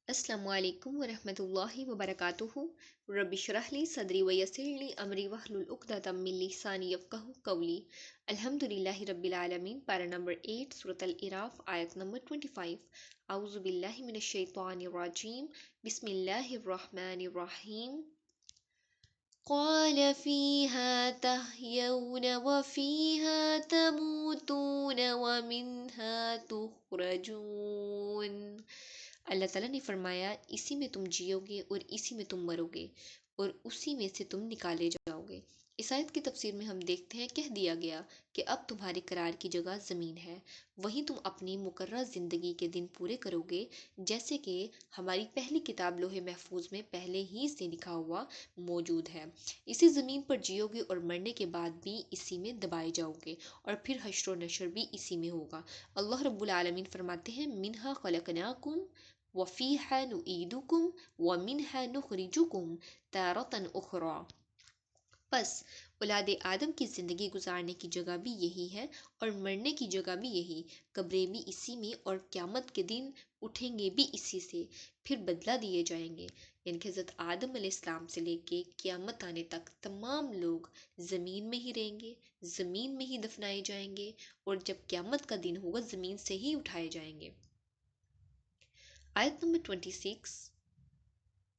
السلام علیکم ورحمۃ اللہ وبرکاتہ رب اشرح لی صدری ویسر لی امری واحلل عقدۃ من لسانی یفقہوا قولی الحمد للہ رب العالمین پارہ نمبر 8 سورۃ الاعراف آیت نمبر 25 اعوذ باللہ من الشیطان الرجیم بسم اللہ الرحمن الرحیم قال فيها تحيون وفيها تموتون ومنها تخرجون۔ اللہ تعالیٰ نے فرمایا اسی میں تم جیو گے اور اسی میں تم مرو گے اور اسی میں سے تم نکالے جاؤ گے۔ اس آیت کی تفسیر میں ہم دیکھتے ہیں کہہ دیا گیا کہ اب تمہارے قرار کی جگہ زمین ہے، وہیں تم اپنی مقررہ زندگی کے دن پورے کرو گے، جیسے کہ ہماری پہلی کتاب لوح محفوظ میں پہلے ہی سے لکھا ہوا موجود ہے۔ اسی زمین پر جیو گے اور مرنے کے بعد بھی اسی میں دبائے جاؤ گے، اور پھر حشر و نشر بھی اسی میں ہوگا۔ اللہ رب العالمین فرماتے ہیں منہا خلقناکم وفیہا نعیدکم ومنہا نخرجکم تارۃ اخری۔ پس اولاد آدم کی زندگی گزارنے کی جگہ بھی یہی ہے اور مرنے کی جگہ بھی یہی، قبریں بھی اسی میں اور قیامت کے دن اٹھیں گے بھی اسی سے، پھر بدلہ دیے جائیں گے۔ یعنی کہ حضرت آدم علیہ السلام سے لے کے قیامت آنے تک تمام لوگ زمین میں ہی رہیں گے، زمین میں ہی دفنائے جائیں گے، اور جب قیامت کا دن ہوگا زمین سے ہی اٹھائے جائیں گے۔ آیت نمبر 26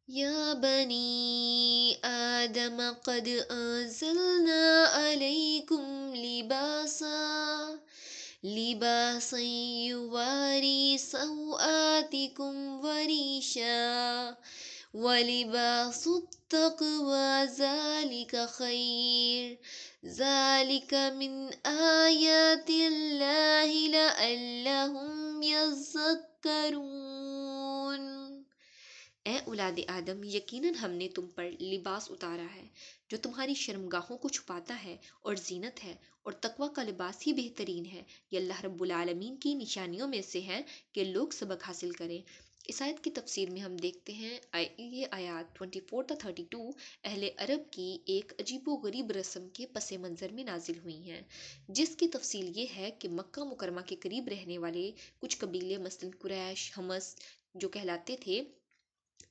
یا بنی آدم قد انزلنا علیکم لباسا یواری سوآتکم وریشا ولباس التقوی ذالک خیر ذالک من آیات اللہ لعلہم یذکرون۔ اے اولاد آدم، یقیناً ہم نے تم پر لباس اتارا ہے جو تمہاری شرمگاہوں کو چھپاتا ہے اور زینت ہے، اور تقوی کا لباس ہی بہترین ہے۔ یہ اللہ رب العالمین کی نشانیوں میں سے ہے کہ لوگ سبق حاصل کریں۔ اس آیت کی تفسیر میں ہم دیکھتے ہیں یہ آیات 24 تا 32 اہل عرب کی ایک عجیب و غریب رسم کے پس منظر میں نازل ہوئی ہیں، جس کی تفصیل یہ ہے کہ مکہ مکرمہ کے قریب رہنے والے کچھ قبیلے مثلاً قریش، حمص جو کہلاتے تھے،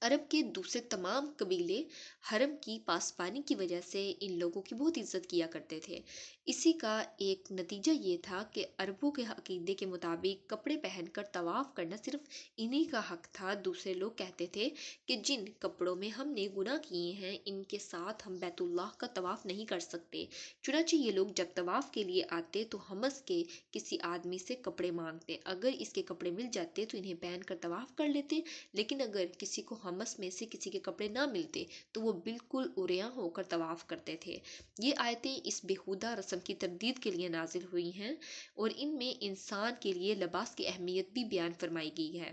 عرب کے دوسرے تمام قبیلے حرم کی پاسبانی کی وجہ سے ان لوگوں کی بہت عزت کیا کرتے تھے۔ اسی کا ایک نتیجہ یہ تھا کہ عربوں کے عقیدے کے مطابق کپڑے پہن کر طواف کرنا صرف انہی کا حق تھا۔ دوسرے لوگ کہتے تھے کہ جن کپڑوں میں ہم نے گناہ کیے ہیں ان کے ساتھ ہم بیت اللہ کا طواف نہیں کر سکتے، چنانچہ یہ لوگ جب طواف کے لیے آتے تو حمص کے کسی آدمی سے کپڑے مانگتے، اگر اس کے کپڑے مل جاتے تو انہیں پہن کر طواف کر لیتے، لیکن اگر کسی کو حمص میں سے کسی کے کپڑے نہ ملتے تو وہ بالکل عریاں ہو کر طواف کرتے تھے۔ یہ آیتیں اس بیہودہ رسم کی تردید کے لیے نازل ہوئی ہیں، اور ان میں انسان کے لیے لباس کی اہمیت بھی بیان فرمائی گئی ہے،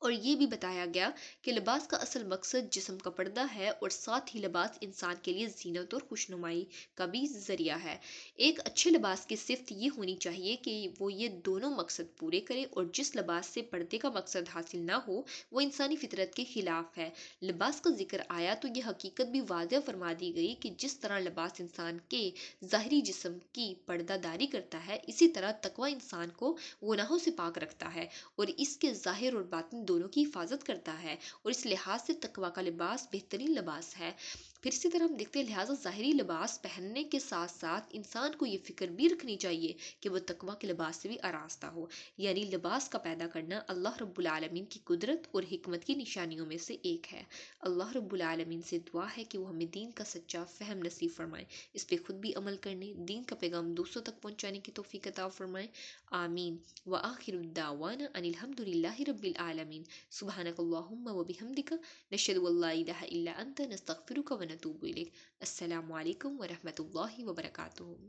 اور یہ بھی بتایا گیا کہ لباس کا اصل مقصد جسم کا پردہ ہے، اور ساتھ ہی لباس انسان کے لیے زینت اور خوشنمائی کا بھی ذریعہ ہے۔ ایک اچھے لباس کی صفت یہ ہونی چاہیے کہ وہ یہ دونوں مقصد پورے کرے، اور جس لباس سے پردے کا مقصد حاصل نہ ہو وہ انسانی فطرت کے خلاف ہے۔ لباس کا ذکر آیا تو یہ حقیقت بھی واضح فرما دی گئی کہ جس طرح لباس انسان کے ظاہری جسم کی پردہ داری کرتا ہے، اسی طرح تقوی انسان کو گناہوں سے پاک رکھتا ہے اور اس کے ظاہر اور باطن دونوں کی حفاظت کرتا ہے، اور اس لحاظ سے تقوی کا لباس بہترین لباس ہے۔ پھر اسی طرح ہم دیکھتے ہیں لہٰذا ظاہری لباس پہننے کے ساتھ ساتھ انسان کو یہ فکر بھی رکھنی چاہیے کہ وہ تقوی کے لباس سے بھی آراستہ ہو، یعنی لباس کا پیدا کرنا اللہ رب العالمین کی قدرت اور حکمت کی نشانیوں میں سے ایک ہے۔ اللہ رب العالمین سے دعا ہے کہ وہ ہمیں دین کا سچا فہم نصیب فرمائے، اس پہ خود بھی عمل کرنے، دین کا پیغام دوسروں تک پہنچانے کی توفیق عطا فرمائے، آمین۔ وآخر الدعوانا ان الحمد للہ رب العالمین۔ سبحانک اللہم وبحمدک، نشہد ان لا الہ الا انت، نستغفرک ونتوب الیک۔ السلام علیکم ورحمۃ اللہ وبرکاتہ۔